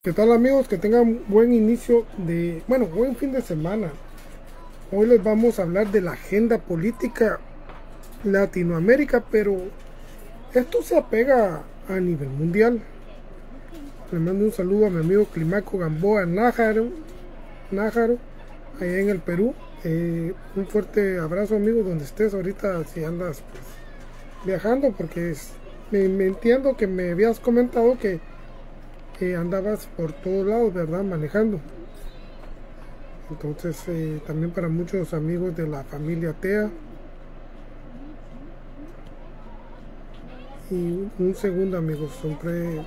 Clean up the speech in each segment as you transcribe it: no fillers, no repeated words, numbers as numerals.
¿Qué tal amigos? Que tengan buen inicio de, bueno, buen fin de semana. Hoy les vamos a hablar de la agenda política Latinoamérica, pero esto se apega a nivel mundial. Le mando un saludo a mi amigo Climaco Gamboa Nájaro, allá en el Perú. Un fuerte abrazo amigo donde estés ahorita, si andas pues, viajando, porque me entiendo que me habías comentado que andabas por todos lados, ¿verdad? Manejando. Entonces, también para muchos amigos de la familia TEA. Y un segundo, amigos, siempre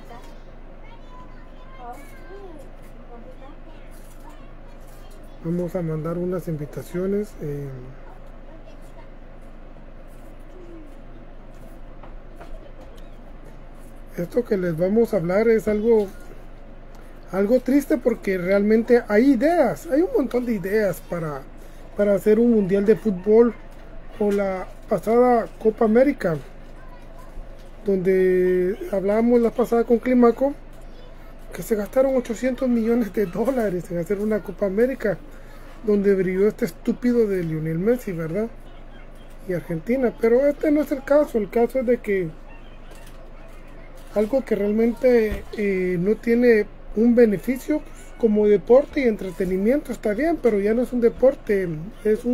vamos a mandar unas invitaciones. Esto que les vamos a hablar es algo triste, porque realmente hay ideas, hay un montón de ideas para hacer un mundial de fútbol, o la pasada Copa América, donde hablábamos la pasada con Climaco que se gastaron 800 millones de dólares en hacer una Copa América, donde brilló este estúpido de Lionel Messi, ¿verdad? Y Argentina. Pero este no es el caso. El caso es de que algo que realmente no tiene un beneficio, pues, como deporte y entretenimiento está bien, pero ya no es un deporte, esto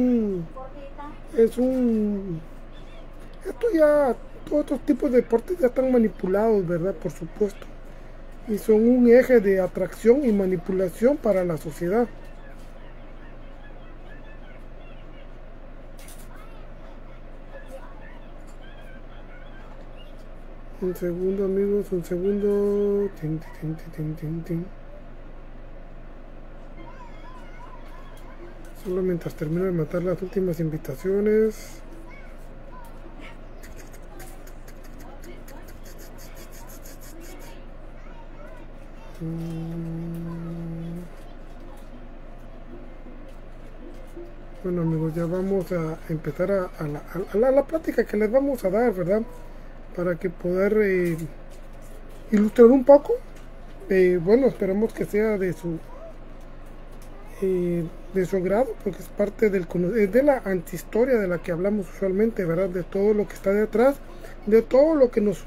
ya, todos estos tipos de deportes ya están manipulados, ¿verdad? Por supuesto. Y son un eje de atracción y manipulación para la sociedad. Un segundo amigos, un segundo. Tin, tin, tin, tin, tin. Solo mientras termino de matar las últimas invitaciones. Bueno amigos, ya vamos a empezar a la plática que les vamos a dar, ¿verdad? Para que poder ilustrar un poco. Bueno, esperamos que sea de su agrado, porque es parte de la antihistoria de la que hablamos usualmente, ¿verdad? De todo lo que está detrás, de todo lo que nos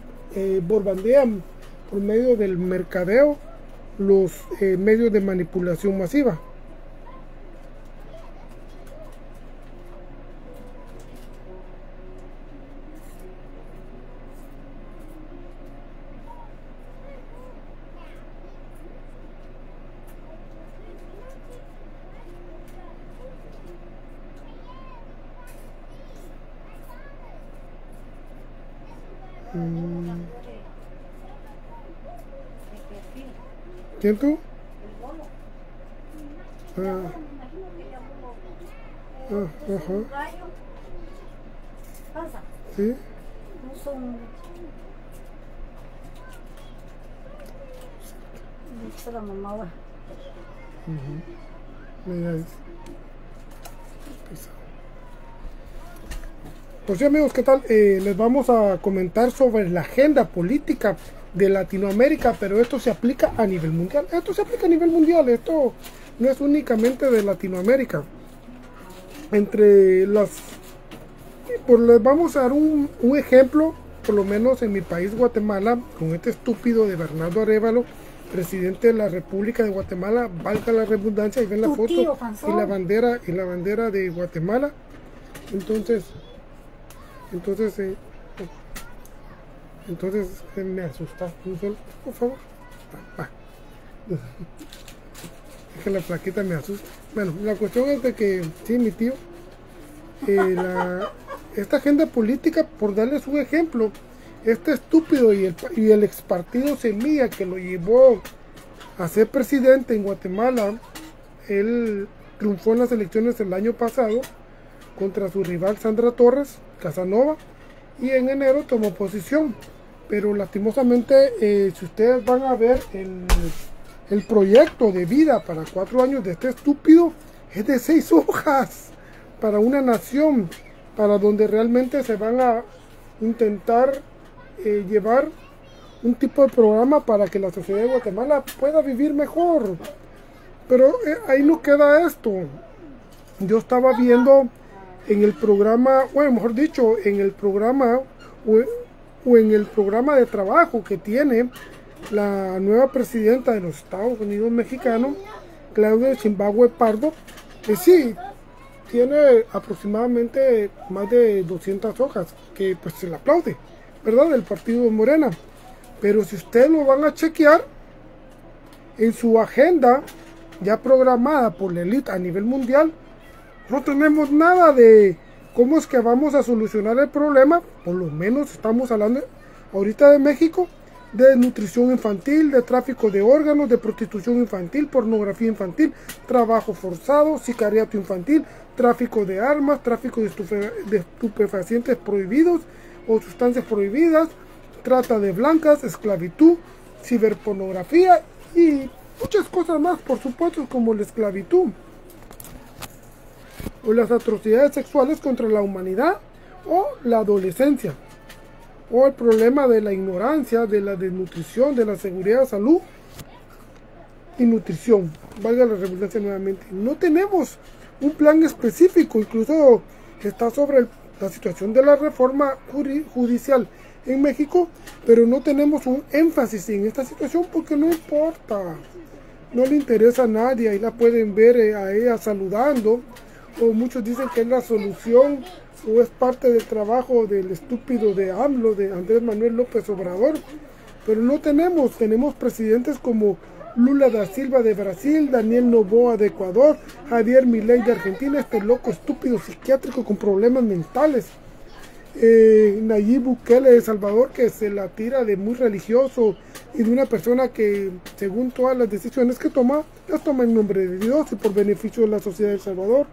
bombardean por medio del mercadeo, los medios de manipulación masiva. ¿Quién tú? Ajá. Sí. Pues sí amigos, ¿qué tal? Les vamos a comentar sobre la agenda política de Latinoamérica, pero esto se aplica a nivel mundial. Esto no es únicamente de Latinoamérica. Pues les vamos a dar un ejemplo, por lo menos en mi país, Guatemala, con este estúpido de Bernardo Arévalo, presidente de la República de Guatemala, valga la redundancia, y ven la foto y la bandera de Guatemala. Entonces me asusta, por favor. Es que la plaquita me asusta. Bueno, la cuestión es de que sí, mi tío, esta agenda política, por darles un ejemplo, este estúpido y el ex partido Semilla, que lo llevó a ser presidente en Guatemala, él triunfó en las elecciones el año pasado contra su rival Sandra Torres Casanova, y en enero tomó posición. Pero lastimosamente, si ustedes van a ver el proyecto de vida para 4 años de este estúpido, es de 6 hojas para una nación, para donde realmente se van a intentar llevar un tipo de programa para que la sociedad de Guatemala pueda vivir mejor. Pero ahí no queda esto. Yo estaba viendo en el programa, bueno, mejor dicho, en el programa o en el programa de trabajo que tiene la nueva presidenta de los Estados Unidos mexicanos, Claudia Sheinbaum Pardo, que sí, tiene aproximadamente más de 200 hojas, que pues se le aplaude, ¿verdad? Del partido de Morena. Pero si ustedes lo van a chequear, en su agenda ya programada por la élite a nivel mundial, no tenemos nada de cómo es que vamos a solucionar el problema. Por lo menos estamos hablando ahorita de México, de desnutrición infantil, de tráfico de órganos, de prostitución infantil, pornografía infantil, trabajo forzado, sicariato infantil, tráfico de armas, tráfico de estupefacientes prohibidos o sustancias prohibidas, trata de blancas, esclavitud, ciberpornografía y muchas cosas más, por supuesto, como la esclavitud o las atrocidades sexuales contra la humanidad o la adolescencia, o el problema de la ignorancia, de la desnutrición, de la seguridad de salud y nutrición. Valga la redundancia nuevamente. No tenemos un plan específico, incluso está sobre la situación de la reforma judicial en México, pero no tenemos un énfasis en esta situación porque no importa, no le interesa a nadie. Ahí la pueden ver a ella saludando, o muchos dicen que es la solución o es parte del trabajo del estúpido de AMLO, de Andrés Manuel López Obrador. Pero no tenemos presidentes como Lula da Silva de Brasil, Daniel Noboa de Ecuador, Javier Milei de Argentina, este loco estúpido psiquiátrico con problemas mentales, Nayib Bukele de El Salvador, que se la tira de muy religioso y de una persona que, según todas las decisiones que toma, las toma en nombre de Dios y por beneficio de la sociedad de El Salvador.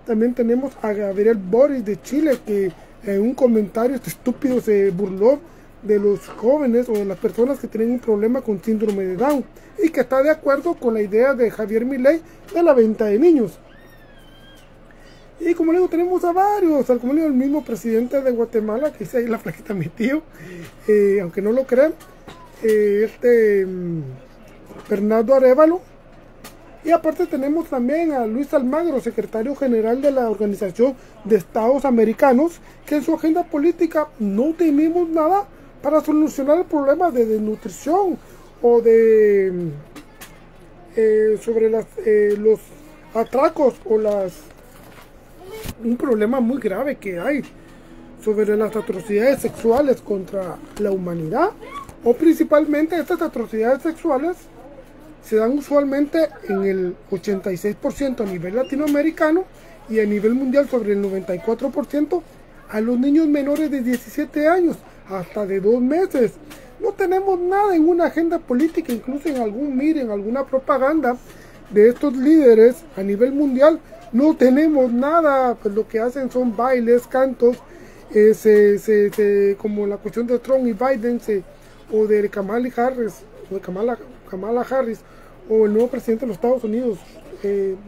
También tenemos a Gabriel Boric de Chile, que en un comentario este estúpido se burló de los jóvenes o de las personas que tienen un problema con síndrome de Down y que está de acuerdo con la idea de Javier Milei de la venta de niños. Y como le digo, tenemos a varios, como le digo, el mismo presidente de Guatemala, que dice ahí la flaquita mi tío, aunque no lo crean, Bernardo Arévalo. Y aparte tenemos también a Luis Almagro, secretario general de la Organización de Estados Americanos, que en su agenda política no tenemos nada para solucionar el problema de desnutrición o de sobre los atracos o un problema muy grave que hay sobre las atrocidades sexuales contra la humanidad, o principalmente estas atrocidades sexuales se dan usualmente en el 86% a nivel latinoamericano y a nivel mundial sobre el 94% a los niños menores de 17 años hasta de 2 meses. No tenemos nada en una agenda política, incluso en algún en alguna propaganda de estos líderes a nivel mundial. No tenemos nada, pues lo que hacen son bailes, cantos, como la cuestión de Trump y Biden, o de Kamala Harris, o el nuevo presidente de los Estados Unidos,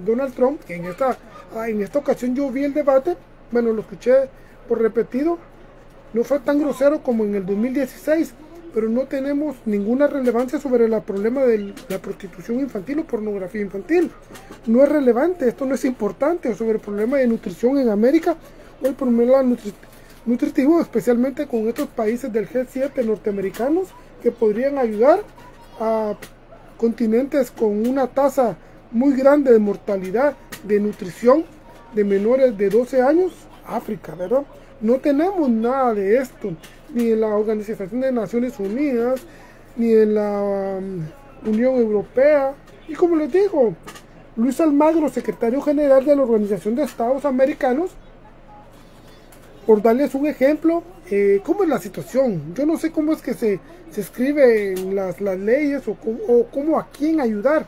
Donald Trump, que en esta ocasión yo vi el debate, bueno, lo escuché por repetido, no fue tan grosero como en el 2016, pero no tenemos ninguna relevancia sobre el problema de la prostitución infantil o pornografía infantil. No es relevante, esto no es importante, o sobre el problema de nutrición en América, o el problema nutritivo, especialmente con estos países del G7 norteamericanos, que podrían ayudar a continentes con una tasa muy grande de mortalidad de nutrición de menores de 12 años, África, ¿verdad? No tenemos nada de esto, ni en la Organización de Naciones Unidas, ni en la Unión Europea. Y como les digo, Luis Almagro, secretario general de la Organización de Estados Americanos, por darles un ejemplo, ¿cómo es la situación? Yo no sé cómo es que se escriben las leyes o cómo a quién ayudar,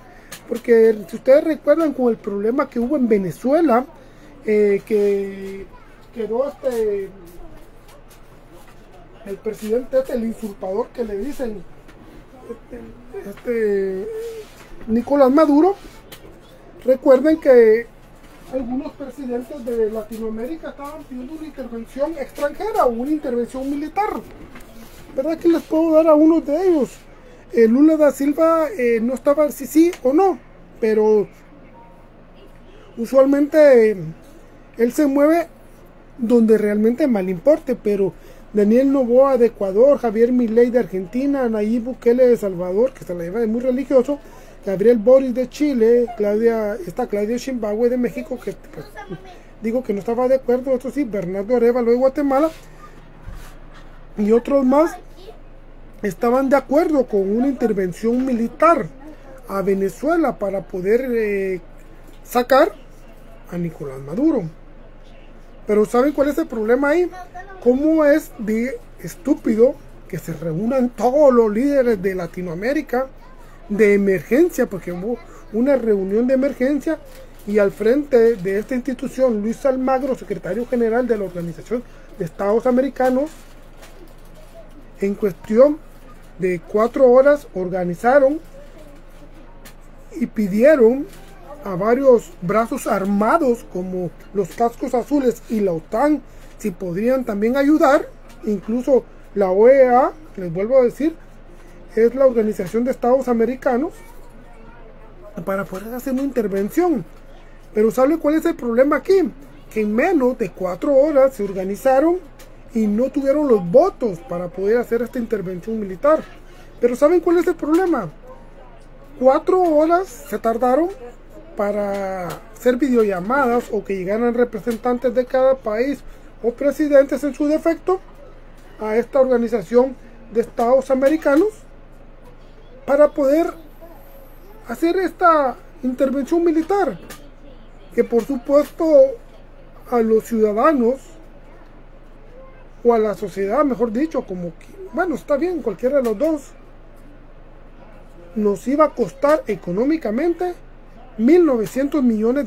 porque si ustedes recuerdan con el problema que hubo en Venezuela, que quedó el presidente el usurpador que le dicen Nicolás Maduro. Recuerden que algunos presidentes de Latinoamérica estaban pidiendo una intervención extranjera o una intervención militar, ¿verdad que les puedo dar a uno de ellos? Lula da Silva no estaba si sí o no, pero usualmente él se mueve donde realmente mal importe, pero Daniel Noboa de Ecuador, Javier Milei de Argentina, Nayib Bukele de Salvador, que se la lleva de muy religioso, Gabriel Boric de Chile, Claudia Sheinbaum de México, que pues, digo que no estaba de acuerdo, eso sí, Bernardo Arévalo de Guatemala, y otros más estaban de acuerdo con una intervención militar a Venezuela para poder sacar a Nicolás Maduro. Pero ¿saben cuál es el problema ahí? ¿Cómo es de estúpido que se reúnan todos los líderes de Latinoamérica de emergencia? Porque hubo una reunión de emergencia y al frente de esta institución, Luis Almagro, secretario general de la Organización de Estados Americanos, en cuestión de 4 horas organizaron y pidieron a varios brazos armados como los cascos azules y la OTAN si podrían también ayudar. Incluso la OEA, les vuelvo a decir, es la Organización de Estados Americanos, para poder hacer una intervención. Pero ¿sabe cuál es el problema aquí? Que en menos de 4 horas se organizaron y no tuvieron los votos para poder hacer esta intervención militar. Pero ¿saben cuál es el problema? 4 horas se tardaron para hacer videollamadas o que llegaran representantes de cada país o presidentes en su defecto a esta Organización de Estados Americanos para poder hacer esta intervención militar, que por supuesto a los ciudadanos o a la sociedad, mejor dicho, como que, bueno, está bien, cualquiera de los dos, nos iba a costar económicamente $1.900 millones.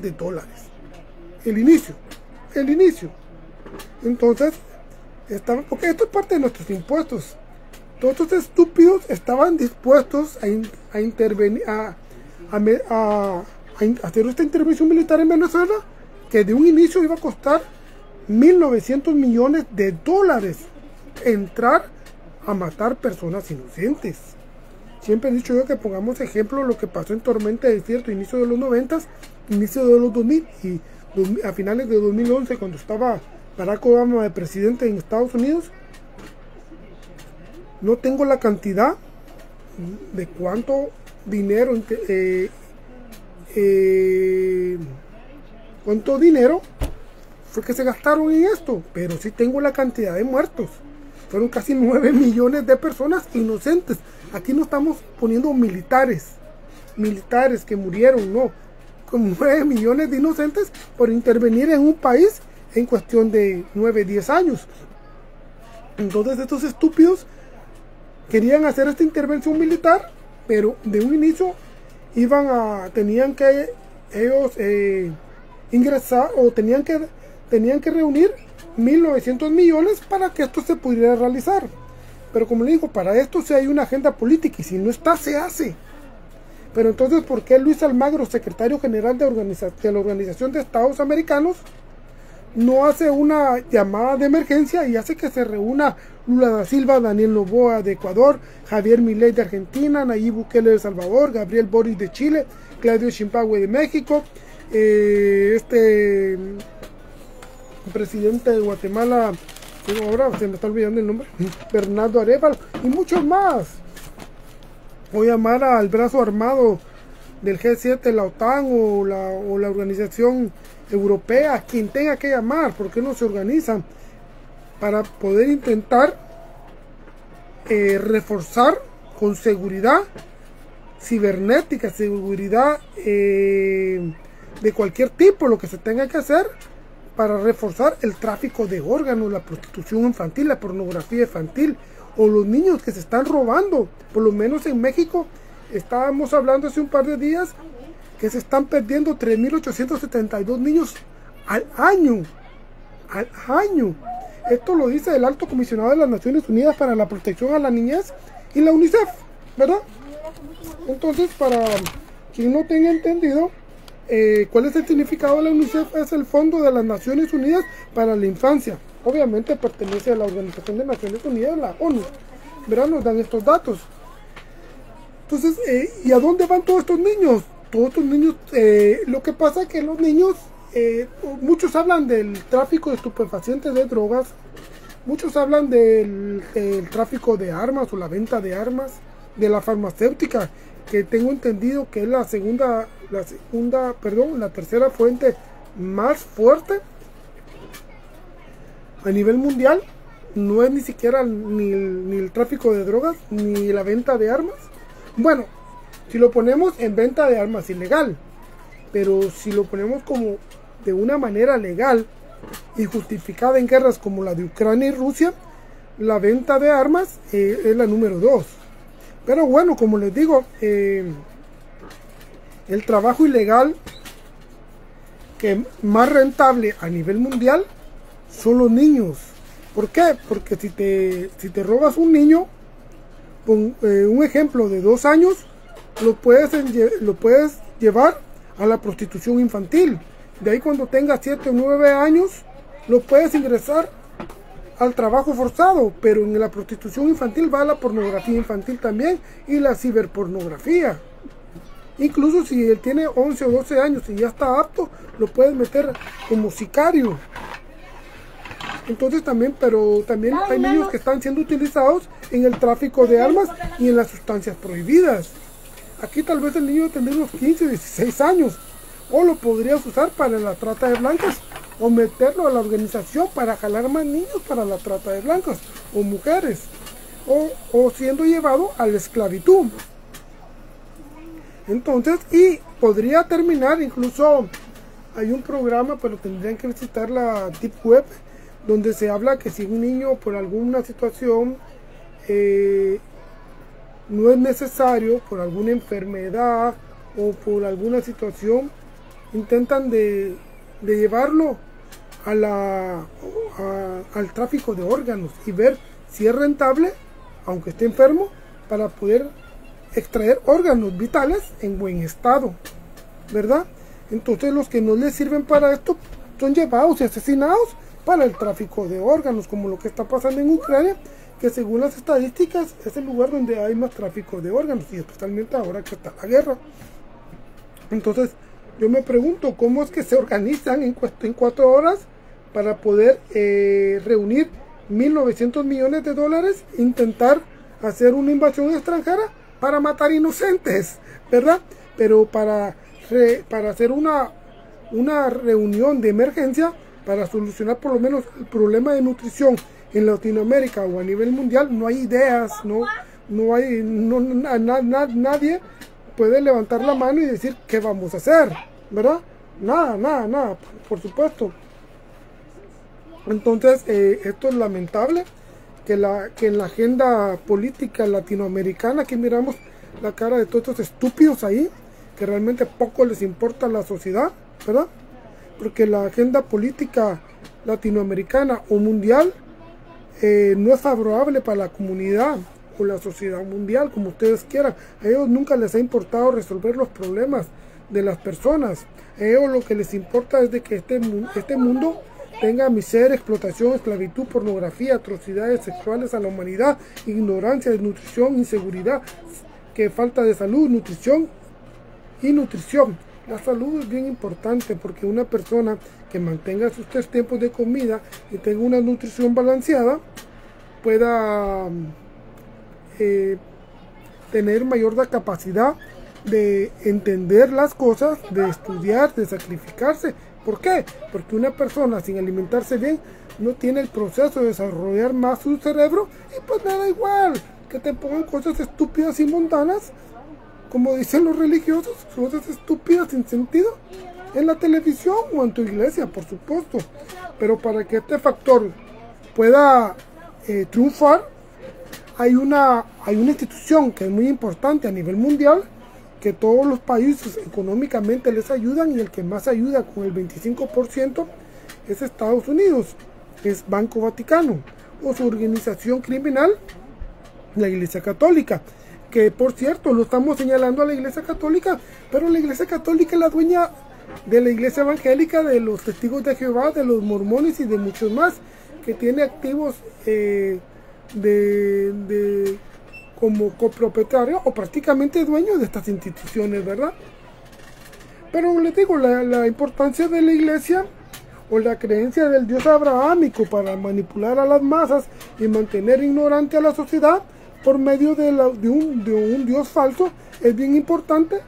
El inicio. Entonces, porque esto es parte de nuestros impuestos. Todos estos estúpidos estaban dispuestos a intervenir, a hacer esta intervención militar en Venezuela, que de un inicio iba a costar $1.900 millones. Entrar a matar personas inocentes. Siempre he dicho yo que pongamos ejemplo lo que pasó en Tormenta de Desierto, inicio de los 90, inicio de los 2000 y a finales de 2011, cuando estaba Barack Obama de presidente en Estados Unidos. No tengo la cantidad de cuánto dinero fue que se gastaron en esto, pero sí tengo la cantidad de muertos. Fueron casi 9 millones de personas inocentes. Aquí no estamos poniendo militares que murieron, no. Con 9 millones de inocentes por intervenir en un país en cuestión de 9-10 años. Entonces estos estúpidos querían hacer esta intervención militar, pero de un inicio tenían que ellos ingresar o tenían que reunir 1.900 millones para que esto se pudiera realizar. Pero como le digo, para esto sí hay una agenda política y si no está, se hace. Pero entonces, ¿por qué Luis Almagro, secretario general de la Organización de Estados Americanos, no hace una llamada de emergencia y hace que se reúna Lula da Silva, Daniel Noboa de Ecuador, Javier Milei de Argentina, Nayib Bukele de El Salvador, Gabriel Boric de Chile, Claudia Sheinbaum de México, presidente de Guatemala, ahora se me está olvidando el nombre, Bernardo Arévalo, y muchos más? O llamar al brazo armado del G7, la OTAN o la Organización Europea, quien tenga que llamar. ¿Por qué no se organizan para poder intentar reforzar con seguridad cibernética, seguridad de cualquier tipo, lo que se tenga que hacer para reforzar el tráfico de órganos, la prostitución infantil, la pornografía infantil o los niños que se están robando? Por lo menos en México estábamos hablando hace un par de días que se están perdiendo 3.872 niños al año. Esto lo dice el Alto Comisionado de las Naciones Unidas para la Protección a la Niñez y la UNICEF, ¿verdad? Entonces, para quien no tenga entendido cuál es el significado de la UNICEF, es el Fondo de las Naciones Unidas para la Infancia. Obviamente pertenece a la Organización de Naciones Unidas, la ONU. ¿verdad? Nos dan estos datos. Entonces, ¿y a dónde van todos estos niños? Todos estos niños, lo que pasa es que los niños, muchos hablan del tráfico de estupefacientes, de drogas, muchos hablan del tráfico de armas o la venta de armas, de la farmacéutica, que tengo entendido que es la tercera fuente más fuerte a nivel mundial. No es ni siquiera ni el tráfico de drogas ni la venta de armas. Bueno, si lo ponemos en venta de armas ilegal, pero si lo ponemos como de una manera legal y justificada en guerras como la de Ucrania y Rusia, la venta de armas es la número 2. Pero bueno, como les digo, el trabajo ilegal que más rentable a nivel mundial son los niños. ¿Por qué? Porque si te robas un niño, un ejemplo de 2 años, lo puedes llevar a la prostitución infantil. De ahí cuando tenga 7 o 9 años, lo puedes ingresar al trabajo forzado, pero en la prostitución infantil va la pornografía infantil también y la ciberpornografía. Incluso si él tiene 11 o 12 años y ya está apto, lo puedes meter como sicario. Entonces también hay niños que están siendo utilizados en el tráfico de armas y en las sustancias prohibidas. Aquí tal vez el niño tendría unos 15 o 16 años, o lo podrías usar para la trata de blancas, o meterlo a la organización para jalar más niños para la trata de blancas, o mujeres, o siendo llevado a la esclavitud. Entonces, y podría terminar, incluso hay un programa, pero tendrían que visitar la Deep Web, donde se habla que si un niño por alguna situación no es necesario, por alguna enfermedad o por alguna situación, intentan de llevarlo al tráfico de órganos y ver si es rentable, aunque esté enfermo, para poder extraer órganos vitales en buen estado, ¿verdad? Entonces los que no les sirven para esto son llevados y asesinados para el tráfico de órganos, como lo que está pasando en Ucrania, que según las estadísticas es el lugar donde hay más tráfico de órganos, y especialmente ahora que está la guerra. Entonces yo me pregunto cómo es que se organizan en 4 horas para poder reunir 1.900 millones de dólares, intentar hacer una invasión extranjera para matar inocentes, ¿verdad? Pero para hacer una reunión de emergencia para solucionar por lo menos el problema de nutrición en Latinoamérica o a nivel mundial, no hay ideas, nadie puede levantar la mano y decir qué vamos a hacer, ¿verdad? Nada, por supuesto. Entonces, esto es lamentable, que en la agenda política latinoamericana, aquí miramos la cara de todos estos estúpidos ahí, que realmente poco les importa la sociedad, ¿verdad? Porque la agenda política latinoamericana o mundial no es favorable para la comunidad o la sociedad mundial, como ustedes quieran. A ellos nunca les ha importado resolver los problemas de las personas. A ellos lo que les importa es de que este mundo tenga miseria, explotación, esclavitud, pornografía, atrocidades sexuales a la humanidad, ignorancia, desnutrición, inseguridad, que falta de salud, nutrición y nutrición. La salud es bien importante, porque una persona que mantenga sus 3 tiempos de comida y tenga una nutrición balanceada pueda tener mayor capacidad de entender las cosas, de estudiar, de sacrificarse. ¿Por qué? Porque una persona sin alimentarse bien no tiene el proceso de desarrollar más su cerebro, y pues me da igual que te pongan cosas estúpidas y mundanas, como dicen los religiosos, cosas estúpidas sin sentido en la televisión o en tu iglesia, por supuesto. Pero para que este factor pueda triunfar, hay una institución que es muy importante a nivel mundial, que todos los países económicamente les ayudan, y el que más ayuda con el 25% es Estados Unidos, es Banco Vaticano, o su organización criminal, la Iglesia Católica, que por cierto lo estamos señalando a la Iglesia Católica, pero la Iglesia Católica es la dueña de la Iglesia Evangélica, de los Testigos de Jehová, de los mormones y de muchos más, que tiene activos como copropietario o prácticamente dueño de estas instituciones, ¿verdad? Pero les digo, la importancia de la iglesia o la creencia del Dios abrahámico para manipular a las masas y mantener ignorante a la sociedad por medio de un Dios falso es bien importante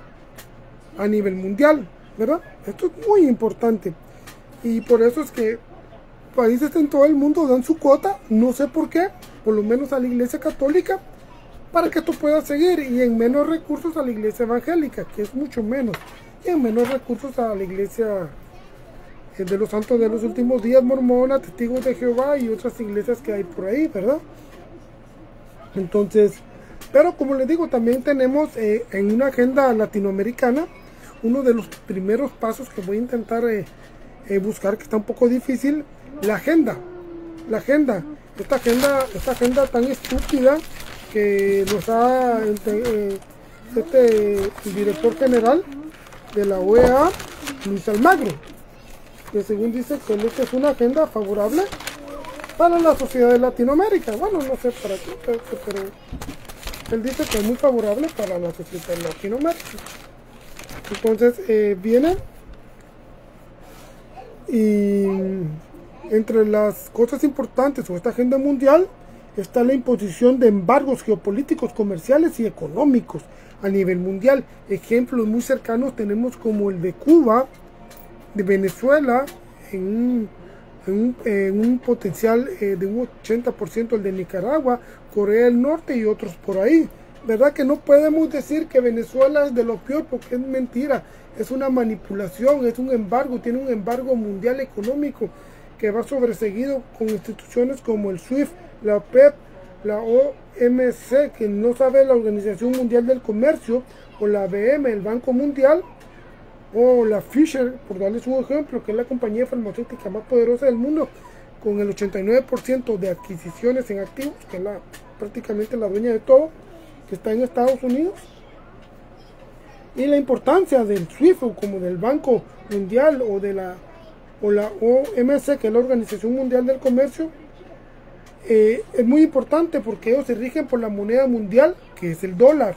a nivel mundial, ¿verdad? Esto es muy importante y por eso es que países en todo el mundo dan su cuota, no sé por qué, por lo menos a la iglesia católica, para que esto pueda seguir, y en menos recursos a la iglesia evangélica, que es mucho menos, y en menos recursos a la iglesia de los santos de los últimos días, mormona, testigos de Jehová y otras iglesias que hay por ahí, ¿verdad? Entonces, pero como les digo, también tenemos en una agenda latinoamericana, uno de los primeros pasos que voy a intentar buscar, que está un poco difícil, la agenda, esta agenda tan estúpida que nos ha el director general de la OEA, Luis Almagro, que según dice que esta es una agenda favorable para la sociedad de Latinoamérica. Bueno, no sé para qué, pero él dice que es muy favorable para la sociedad de Latinoamérica. Entonces viene y entre las cosas importantes de esta agenda mundial está la imposición de embargos geopolíticos, comerciales y económicos a nivel mundial. Ejemplos muy cercanos tenemos como el de Cuba, de Venezuela, en un potencial de un 80%, el de Nicaragua, Corea del Norte y otros por ahí. ¿Verdad que no podemos decir que Venezuela es de lo peor? Porque es mentira, es una manipulación, es un embargo, tiene un embargo mundial económico que va sobreseguido con instituciones como el SWIFT, la OPEP, la OMC, que no sabe la Organización Mundial del Comercio, o la BM, el Banco Mundial, o la Fisher, por darles un ejemplo, que es la compañía farmacéutica más poderosa del mundo, con el 89% de adquisiciones en activos, que es prácticamente la dueña de todo, que está en Estados Unidos. Y la importancia del SWIFT, como del Banco Mundial, o la OMC, que es la Organización Mundial del Comercio, es muy importante porque ellos se rigen por la moneda mundial, que es el dólar.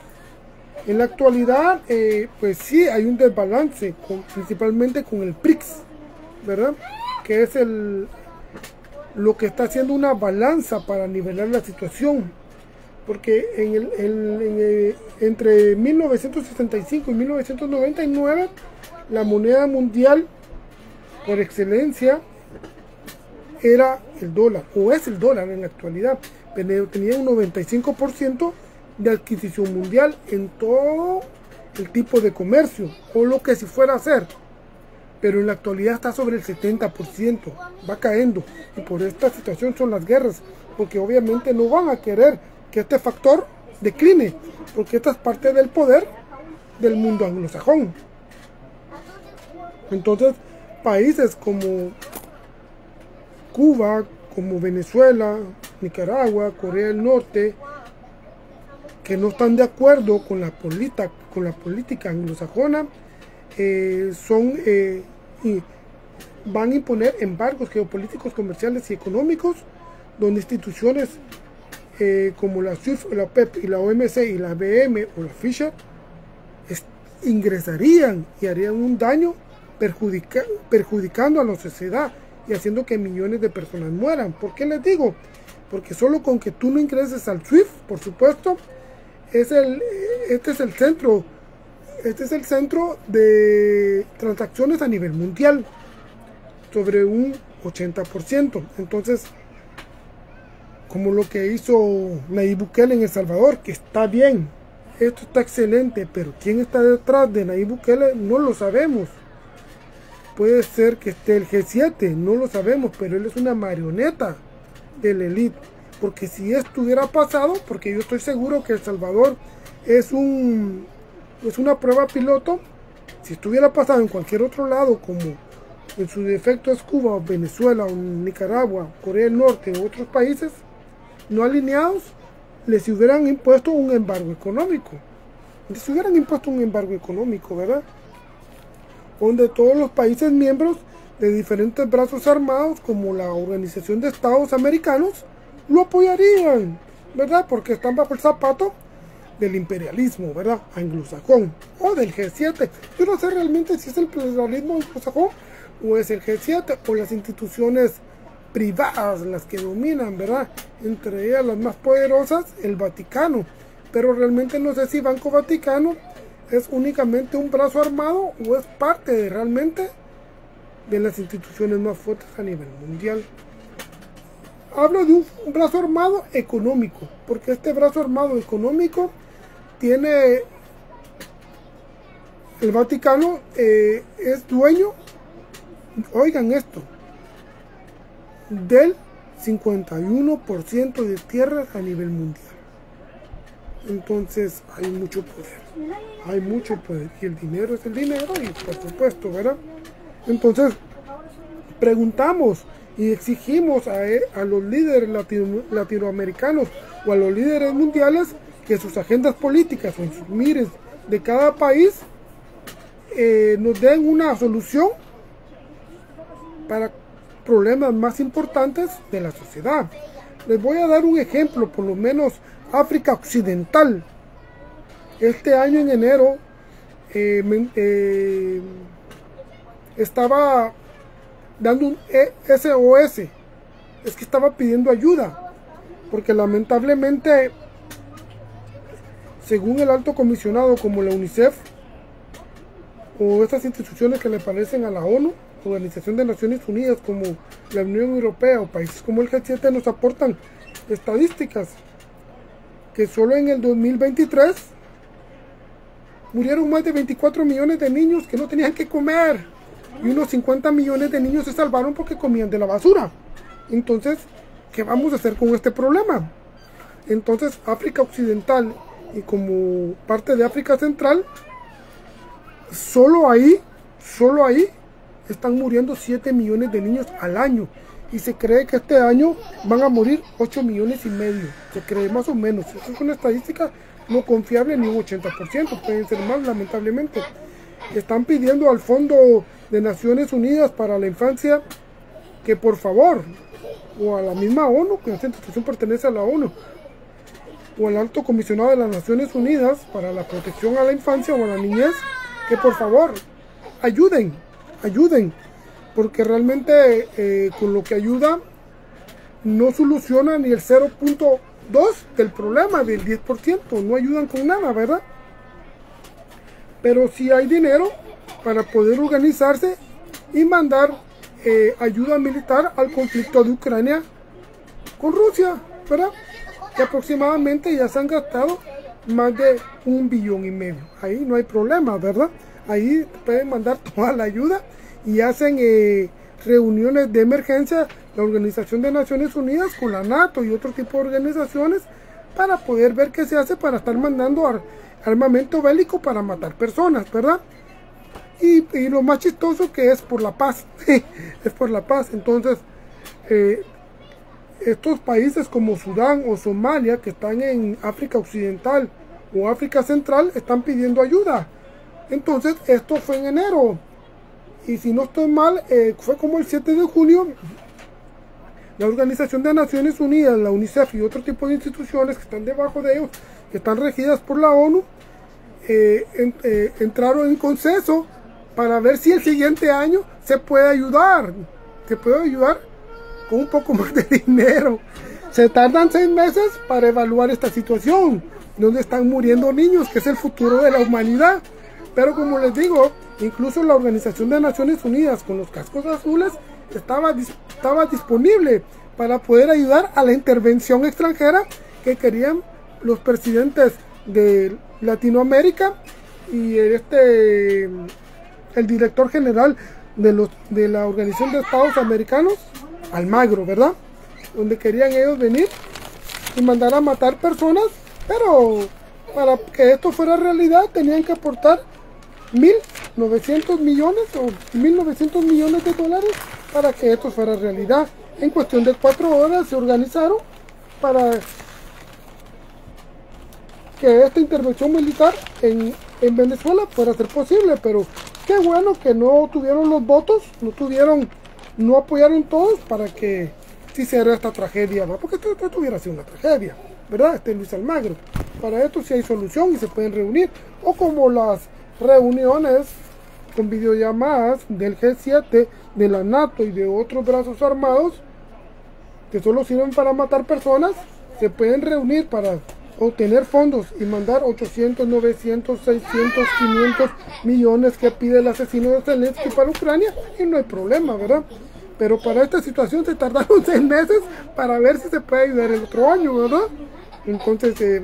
En la actualidad, pues sí, hay un desbalance, principalmente con el PRIX, ¿verdad? Que es lo que está haciendo una balanza para nivelar la situación. Porque entre 1965 y 1999, la moneda mundial por excelencia era el dólar, o es el dólar en la actualidad. Tenía un 95% de adquisición mundial en todo el tipo de comercio, o lo que si fuera a ser, pero en la actualidad está sobre el 70%, va cayendo, y por esta situación son las guerras, porque obviamente no van a querer que este factor decline, porque esta es parte del poder del mundo anglosajón. Entonces, países como Cuba, como Venezuela, Nicaragua, Corea del Norte, que no están de acuerdo con la política anglosajona, van a imponer embargos geopolíticos, comerciales y económicos, donde instituciones como la SWIFT, la OPEP y la OMC y la BM o la Fisher ingresarían y harían un daño perjudicando a la sociedad y haciendo que millones de personas mueran. ¿Por qué les digo? Porque solo con que tú no ingreses al SWIFT, por supuesto, este es el centro de transacciones a nivel mundial, sobre un 80%. Entonces, como lo que hizo Nayib Bukele en El Salvador, que está bien, esto está excelente, pero ¿quién está detrás de Nayib Bukele? No lo sabemos. Puede ser que esté el G7, no lo sabemos, pero él es una marioneta de la élite. Porque si esto hubiera pasado, porque yo estoy seguro que El Salvador es una prueba piloto, si esto hubiera pasado en cualquier otro lado, como en su defecto es Cuba, o Venezuela, o Nicaragua, Corea del Norte, o otros países no alineados, les hubieran impuesto un embargo económico. ¿Verdad? Donde todos los países miembros de diferentes brazos armados, como la Organización de Estados Americanos, lo apoyarían, ¿verdad? Porque están bajo el zapato del imperialismo, ¿verdad? Anglosajón o del G7. Yo no sé realmente si es el imperialismo anglosajón o es el G7 o las instituciones privadas las que dominan, ¿verdad? Entre ellas las más poderosas, el Vaticano. Pero realmente no sé si Banco Vaticano es únicamente un brazo armado o es parte de realmente de las instituciones más fuertes a nivel mundial. Hablo de un brazo armado económico, porque este brazo armado económico tiene el Vaticano, es dueño, oigan esto, del 51% de tierras a nivel mundial. Entonces hay mucho poder, y el dinero es el dinero, y por supuesto, ¿verdad? Entonces preguntamos y exigimos a los líderes latinoamericanos o a los líderes mundiales que sus agendas políticas o sus mires de cada país nos den una solución para problemas más importantes de la sociedad. Les voy a dar un ejemplo, por lo menos África Occidental. Este año en enero estaba dando un SOS, es que estaba pidiendo ayuda, porque lamentablemente, según el alto comisionado como la UNICEF o estas instituciones que le parecen a la ONU, Organización de Naciones Unidas, como la Unión Europea o países como el G7, nos aportan estadísticas que solo en el 2023 murieron más de 24 millones de niños que no tenían que comer, y unos 50 millones de niños se salvaron porque comían de la basura. Entonces, ¿qué vamos a hacer con este problema? Entonces, África Occidental y como parte de África Central, solo ahí están muriendo 7 millones de niños al año, y se cree que este año van a morir 8 millones y medio, se cree más o menos. Eso es una estadística no confiable, ni un 80%, pueden ser más, lamentablemente. Están pidiendo al Fondo de Naciones Unidas para la Infancia que por favor, o a la misma ONU, que esta institución pertenece a la ONU, o al Alto Comisionado de las Naciones Unidas para la Protección a la Infancia o a la Niñez, que por favor ayuden, porque realmente con lo que ayuda no soluciona ni el 0.2 del problema del 10%, no ayudan con nada, ¿verdad? Pero sí hay dinero para poder organizarse y mandar ayuda militar al conflicto de Ucrania con Rusia, ¿verdad? Que aproximadamente ya se han gastado más de 1,5 billones. Ahí no hay problema, ¿verdad? Ahí pueden mandar toda la ayuda y hacen reuniones de emergencia, la Organización de Naciones Unidas con la NATO y otro tipo de organizaciones, para poder ver qué se hace para estar mandando armamento bélico para matar personas, ¿verdad? Y lo más chistoso que es por la paz, es por la paz. Entonces, estos países como Sudán o Somalia, que están en África Occidental o África Central, están pidiendo ayuda. Entonces, esto fue en enero, y si no estoy mal, fue como el 7 de junio, la Organización de Naciones Unidas, la UNICEF y otro tipo de instituciones que están debajo de ellos, que están regidas por la ONU, entraron en consenso para ver si el siguiente año se puede ayudar con un poco más de dinero. Se tardan 6 meses para evaluar esta situación, donde están muriendo niños, que es el futuro de la humanidad. Pero como les digo, incluso la Organización de Naciones Unidas con los cascos azules estaba disponible para poder ayudar a la intervención extranjera que querían los presidentes de Latinoamérica y el director general de la Organización de Estados Americanos, Almagro, ¿verdad? Donde querían ellos venir y mandar a matar personas, pero para que esto fuera realidad tenían que aportar 1.900 millones o 1.900 millones de dólares para que esto fuera realidad. En cuestión de 4 horas se organizaron para que esta intervención militar en Venezuela fuera a ser posible, pero qué bueno que no tuvieron los votos, no apoyaron todos para que si será esta tragedia, ¿va? Porque esto hubiera sido una tragedia, ¿verdad? Luis Almagro. Para esto sí hay solución y se pueden reunir. O como las reuniones con videollamadas del G7, de la NATO y de otros brazos armados que solo sirven para matar personas, se pueden reunir para obtener fondos y mandar 800, 900, 600, 500 millones que pide el asesino de Zelensky para Ucrania y no hay problema, ¿verdad? Pero para esta situación se tardaron 6 meses para ver si se puede ayudar el otro año, ¿verdad? Entonces,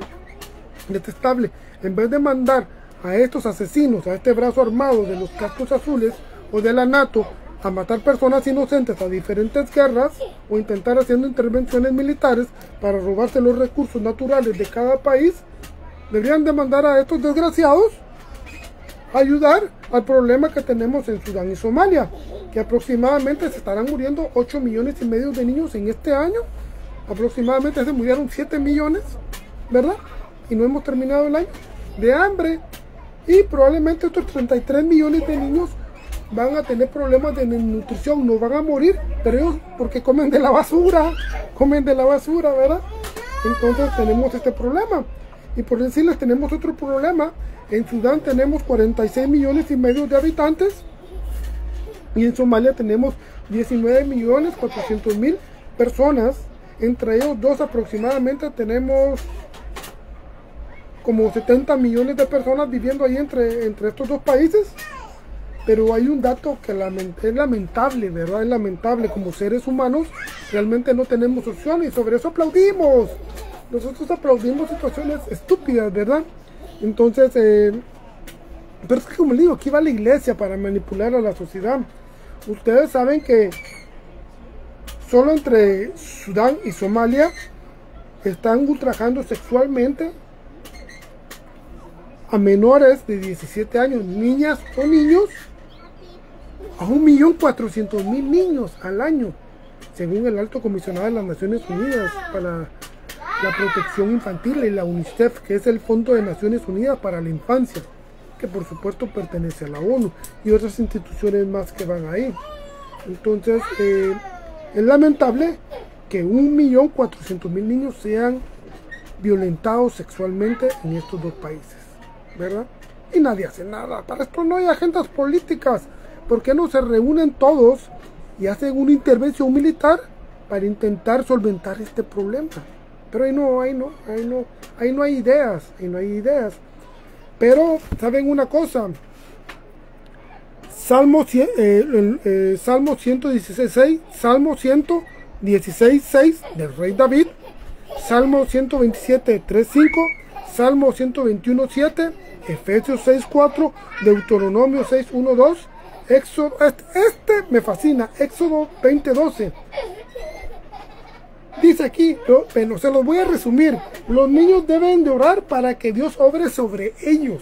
detestable. En vez de mandar a estos asesinos, a este brazo armado de los cascos azules o de la NATO a matar personas inocentes a diferentes guerras o intentar haciendo intervenciones militares para robarse los recursos naturales de cada país, deberían de mandar a estos desgraciados a ayudar al problema que tenemos en Sudán y Somalia, que aproximadamente se estarán muriendo 8 millones y medio de niños en este año. Aproximadamente se murieron 7 millones, ¿verdad? Y no hemos terminado el año de hambre. Y probablemente estos 33 millones de niños van a tener problemas de desnutrición, no van a morir, pero ellos porque comen de la basura, ¿verdad? Entonces tenemos este problema. Y por decirles, tenemos otro problema. En Sudán tenemos 46 millones y medio de habitantes. Y en Somalia tenemos 19 millones 400 mil personas. Entre ellos dos aproximadamente tenemos como 70 millones de personas viviendo ahí entre estos dos países. Pero hay un dato que es lamentable, ¿verdad? Es lamentable. Como seres humanos realmente no tenemos opción y sobre eso aplaudimos. Nosotros aplaudimos situaciones estúpidas, ¿verdad? Entonces, pero es que como les digo, aquí va la iglesia para manipular a la sociedad. Ustedes saben que solo entre Sudán y Somalia están ultrajando sexualmente a menores de 17 años, niñas o niños, a 1.400.000 niños al año, según el Alto Comisionado de las Naciones Unidas para la Protección Infantil y la UNICEF, que es el Fondo de Naciones Unidas para la Infancia, que por supuesto pertenece a la ONU y otras instituciones más que van ahí. Entonces, es lamentable que 1.400.000 niños sean violentados sexualmente en estos dos países, ¿verdad? Y nadie hace nada. Para esto no hay agendas políticas. ¿Por qué no se reúnen todos y hacen una intervención militar para intentar solventar este problema? Pero ahí no hay ideas. Pero, ¿saben una cosa? Salmo 116.6 del rey David, Salmo 127.3.5, Salmo 121.7, Efesios 6.4, Deuteronomio 6.1.2, Éxodo, este me fascina, Éxodo 20.12. Dice aquí, pero se los voy a resumir. Los niños deben de orar para que Dios obre sobre ellos.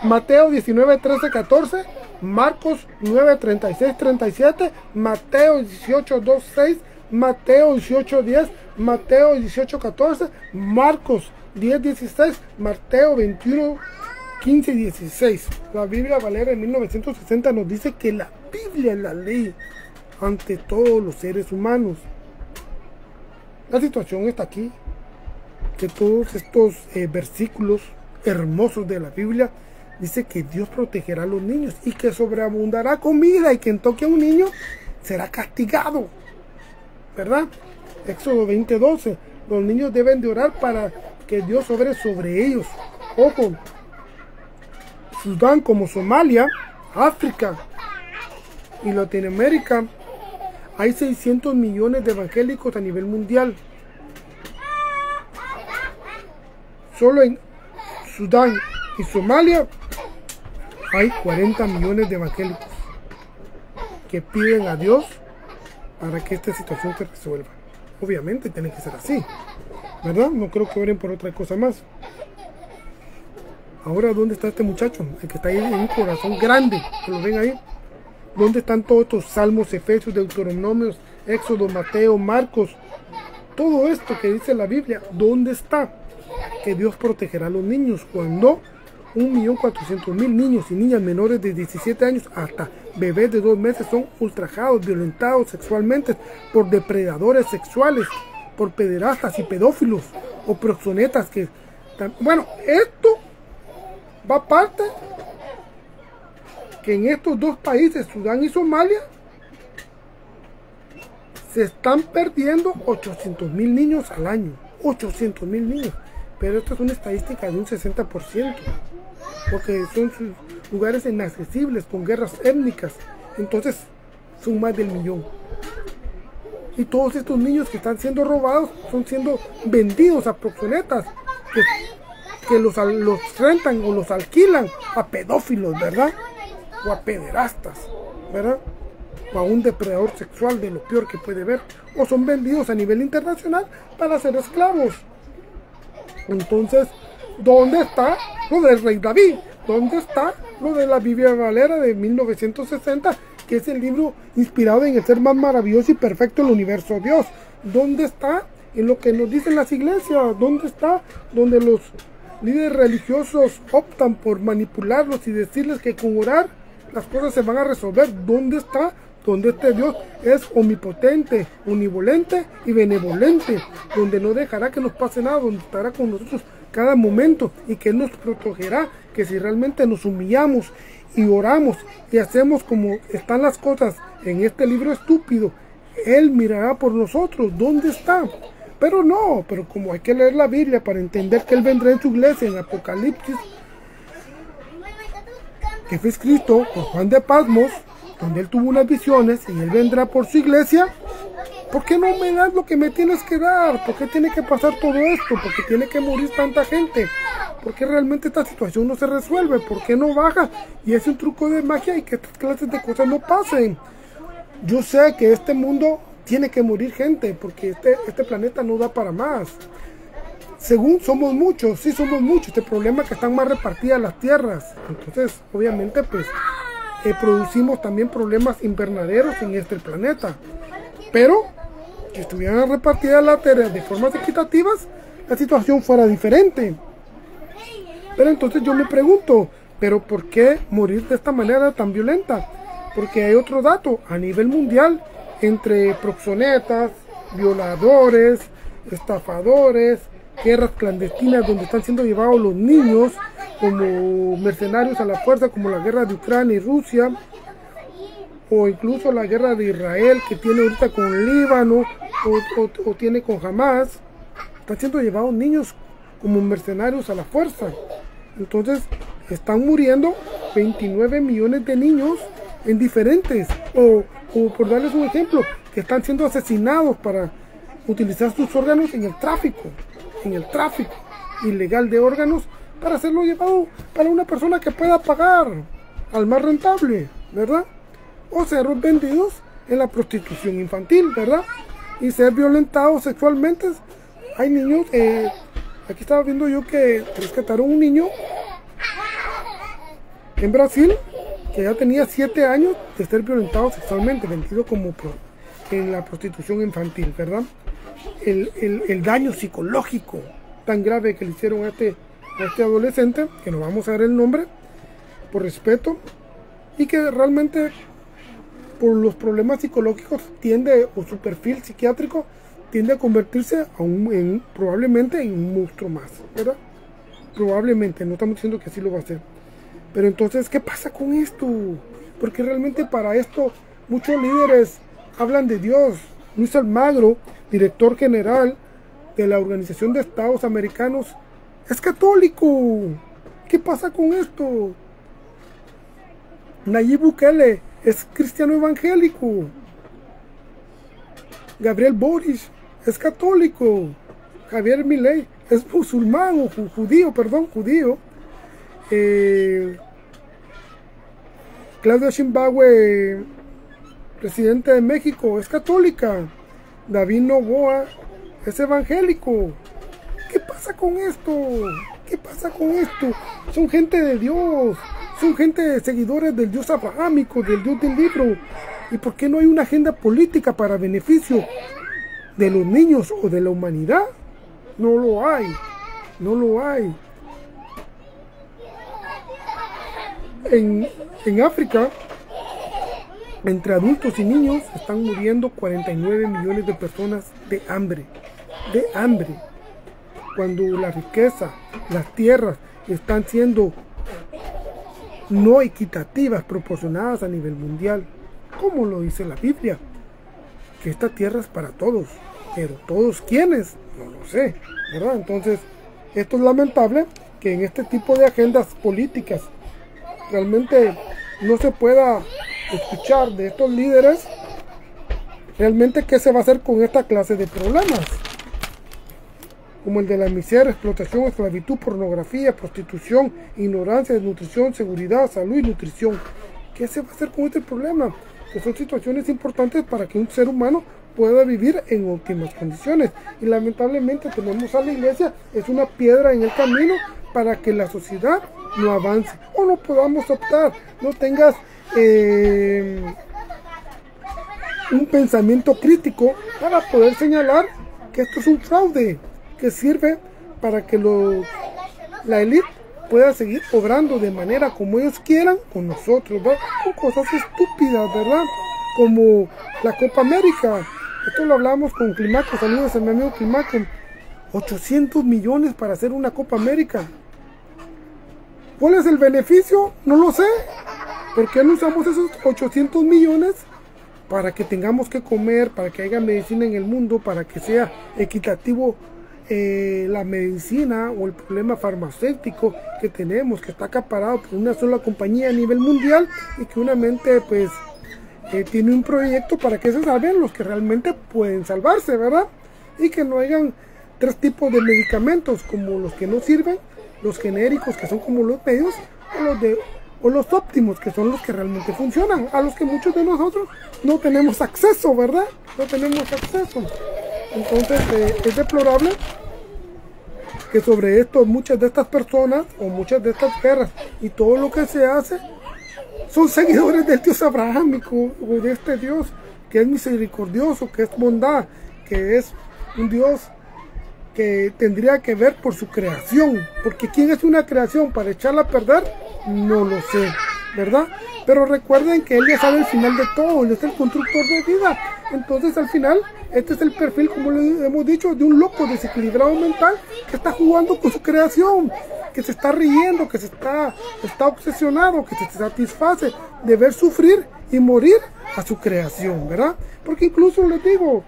Mateo 19.13.14, Marcos 9.36.37, Mateo 18.2.6, Mateo 18.10, Mateo 18.14, Marcos 10.16, Mateo 21.15 y 16. La Biblia Valera de 1960 nos dice que la Biblia es la ley ante todos los seres humanos. La situación está aquí, que todos estos versículos hermosos de la Biblia dice que Dios protegerá a los niños y que sobreabundará comida y quien toque a un niño será castigado, ¿verdad? Éxodo 20:12. Los niños deben de orar para que Dios obre sobre ellos. Ojo, Sudán como Somalia, África y Latinoamérica, hay 600 millones de evangélicos a nivel mundial. Solo en Sudán y Somalia hay 40 millones de evangélicos que piden a Dios para que esta situación se resuelva. Obviamente tiene que ser así, ¿verdad? No creo que oren por otra cosa más. Ahora, ¿dónde está este muchacho? El que está ahí en un corazón grande, que lo ven ahí. ¿Dónde están todos estos salmos, Efesios, Deuteronomios, Éxodo, Mateo, Marcos? Todo esto que dice la Biblia, ¿dónde está? Que Dios protegerá a los niños cuando 1.400.000 niños y niñas menores de 17 años hasta bebés de 2 meses son ultrajados, violentados sexualmente por depredadores sexuales, por pederastas y pedófilos o proxenetas que... Bueno, esto va aparte que en estos dos países, Sudán y Somalia, se están perdiendo 800.000 niños al año. 800.000 niños. Pero esto es una estadística de un 60%. Porque son lugares inaccesibles, con guerras étnicas. Entonces, son más del 1.000.000. Y todos estos niños que están siendo robados, son siendo vendidos a proxenetas. Que los rentan o los alquilan a pedófilos, ¿verdad? O a pederastas, ¿verdad? O a un depredador sexual de lo peor que puede haber. O son vendidos a nivel internacional para ser esclavos. Entonces, ¿dónde está lo del Rey David? ¿Dónde está lo de la Biblia Valera de 1960? Que es el libro inspirado en el ser más maravilloso y perfecto del universo Dios. ¿Dónde está en lo que nos dicen las iglesias? ¿Dónde está donde los líderes religiosos optan por manipularlos y decirles que con orar las cosas se van a resolver? ¿Dónde está? Donde este Dios es omnipotente, omnivolente y benevolente, donde no dejará que nos pase nada, donde estará con nosotros cada momento y que nos protegerá, que si realmente nos humillamos y oramos y hacemos como están las cosas en este libro estúpido, Él mirará por nosotros. ¿Dónde está? Pero no, pero como hay que leer la Biblia para entender que Él vendrá en su iglesia en Apocalipsis, que fue escrito por Juan de Patmos, donde él tuvo unas visiones y Él vendrá por su iglesia. ¿Por qué no me das lo que me tienes que dar? ¿Por qué tiene que pasar todo esto? ¿Por qué tiene que morir tanta gente? ¿Por qué realmente esta situación no se resuelve? ¿Por qué no baja? Y es un truco de magia y que estas clases de cosas no pasen. Yo sé que este mundo tiene que morir gente, porque este planeta no da para más. Según somos muchos, sí somos muchos. El problema es que están más repartidas las tierras. Entonces, obviamente, pues, producimos también problemas invernaderos en este planeta. Pero, si estuvieran repartidas las tierras de formas equitativas, la situación fuera diferente. Pero entonces yo me pregunto, ¿pero por qué morir de esta manera tan violenta? Porque hay otro dato, a nivel mundial, entre proxenetas, violadores, estafadores, guerras clandestinas donde están siendo llevados los niños como mercenarios a la fuerza, como la guerra de Ucrania y Rusia, o incluso la guerra de Israel que tiene ahorita con Líbano o tiene con Hamas. Están siendo llevados niños como mercenarios a la fuerza. Entonces están muriendo 29 millones de niños en diferentes, o por darles un ejemplo, que están siendo asesinados para utilizar sus órganos en el tráfico ilegal de órganos, para hacerlo llevado para una persona que pueda pagar al más rentable, ¿verdad? O ser vendidos en la prostitución infantil, ¿verdad? Y ser violentados sexualmente. Hay niños, aquí estaba viendo yo que rescataron un niño en Brasil que ya tenía 7 años de ser violentado sexualmente, vendido como en la prostitución infantil, ¿verdad? El daño psicológico tan grave que le hicieron a este adolescente, que no vamos a dar el nombre por respeto, y que realmente por los problemas psicológicos o su perfil psiquiátrico tiende a convertirse probablemente en un monstruo más, ¿verdad? Probablemente, no estamos diciendo que así lo va a hacer. Pero entonces, ¿qué pasa con esto? Porque realmente para esto muchos líderes hablan de Dios. Luis Almagro, director general de la Organización de Estados Americanos, es católico. ¿Qué pasa con esto? Nayib Bukele es cristiano evangélico. Gabriel Boric es católico. Javier Milei es musulmán o judío. Claudia Sheinbaum, presidente de México, es católica. David Noboa es evangélico. ¿Qué pasa con esto? ¿Qué pasa con esto? Son gente de Dios, son gente de seguidores del Dios abrahámico, del Dios del libro. ¿Y por qué no hay una agenda política para beneficio de los niños o de la humanidad? No lo hay, no lo hay. en África, entre adultos y niños, están muriendo 49 millones de personas de hambre. De hambre. Cuando la riqueza, las tierras están siendo no equitativas, proporcionadas a nivel mundial, como lo dice la Biblia, que esta tierra es para todos, pero todos quiénes, no lo sé, ¿verdad? Entonces, esto es lamentable que en este tipo de agendas políticas realmente no se pueda escuchar de estos líderes realmente qué se va a hacer con esta clase de problemas, como el de la miseria, explotación, esclavitud, pornografía, prostitución, ignorancia, desnutrición, seguridad, salud y nutrición. ¿Qué se va a hacer con este problema? Que son situaciones importantes para que un ser humano pueda vivir en óptimas condiciones. Y lamentablemente tenemos a la iglesia, es una piedra en el camino para que la sociedad no avance o no podamos optar, no tengas un pensamiento crítico para poder señalar que esto es un fraude que sirve para que la élite pueda seguir obrando de manera como ellos quieran con nosotros, ¿verdad? Con cosas estúpidas, ¿verdad? Como la Copa América. Esto lo hablamos con Climaco, saludos a mi amigo Climaco. 800 millones para hacer una Copa América. ¿Cuál es el beneficio? No lo sé. ¿Por qué no usamos esos 800 millones para que tengamos que comer, para que haya medicina en el mundo, para que sea equitativo la medicina o el problema farmacéutico que tenemos, que está acaparado por una sola compañía a nivel mundial y que una mente pues tiene un proyecto para que se salven los que realmente pueden salvarse, ¿verdad? Y que no hayan tres tipos de medicamentos, como los que no sirven, los genéricos que son como los medios, o los óptimos que son los que realmente funcionan, a los que muchos de nosotros no tenemos acceso, ¿verdad? No tenemos acceso. Entonces es deplorable que sobre esto muchas de estas personas o muchas de estas guerras y todo lo que se hace son seguidores del Dios abrahámico o de este Dios que es misericordioso, que es bondad, que es un Dios que tendría que ver por su creación, porque ¿quién es una creación para echarla a perder? No lo sé, ¿verdad? Pero recuerden que Él ya sabe el final de todo, Él es el constructor de vida. Entonces al final, este es el perfil, como le hemos dicho, de un loco desequilibrado mental que está jugando con su creación, que se está riendo, que está obsesionado, que se satisface de ver sufrir y morir a su creación, ¿verdad? Porque incluso les digo,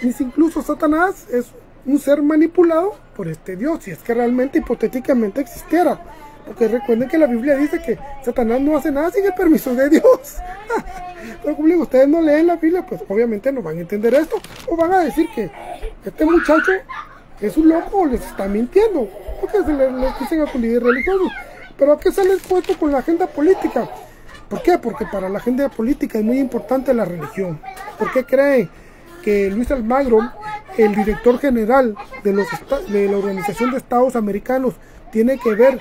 incluso Satanás es un ser manipulado por este Dios, si es que realmente hipotéticamente existiera. Porque recuerden que la Biblia dice que Satanás no hace nada sin el permiso de Dios. Pero como digo, ustedes no leen la Biblia, pues obviamente no van a entender esto. O van a decir que este muchacho es un loco o les está mintiendo. Porque se les dicen a líderes religiosos. Pero ¿a qué se les puesto con la agenda política? ¿Por qué? Porque para la agenda política es muy importante la religión. ¿Por qué creen que Luis Almagro, el director general de la Organización de Estados Americanos, tiene que ver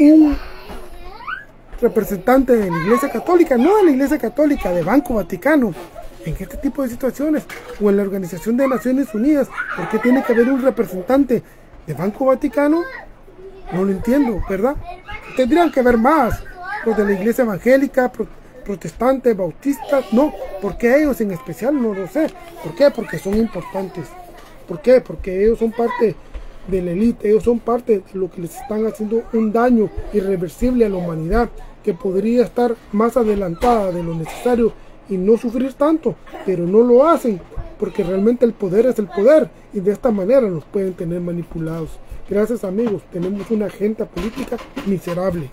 un representante de la Iglesia Católica, no de la Iglesia Católica, de Banco Vaticano, en este tipo de situaciones, o en la Organización de Naciones Unidas? ¿Por qué tiene que haber un representante de Banco Vaticano? No lo entiendo, ¿verdad? Tendrían que haber más, los de la Iglesia Evangélica, protestante, bautistas, no. ¿Por qué ellos en especial? No lo sé. ¿Por qué? Porque son importantes. ¿Por qué? Porque ellos son parte de la élite, ellos son parte de lo que les están haciendo un daño irreversible a la humanidad, que podría estar más adelantada de lo necesario y no sufrir tanto, pero no lo hacen, porque realmente el poder es el poder, y de esta manera nos pueden tener manipulados. Gracias amigos, tenemos una agenda política miserable.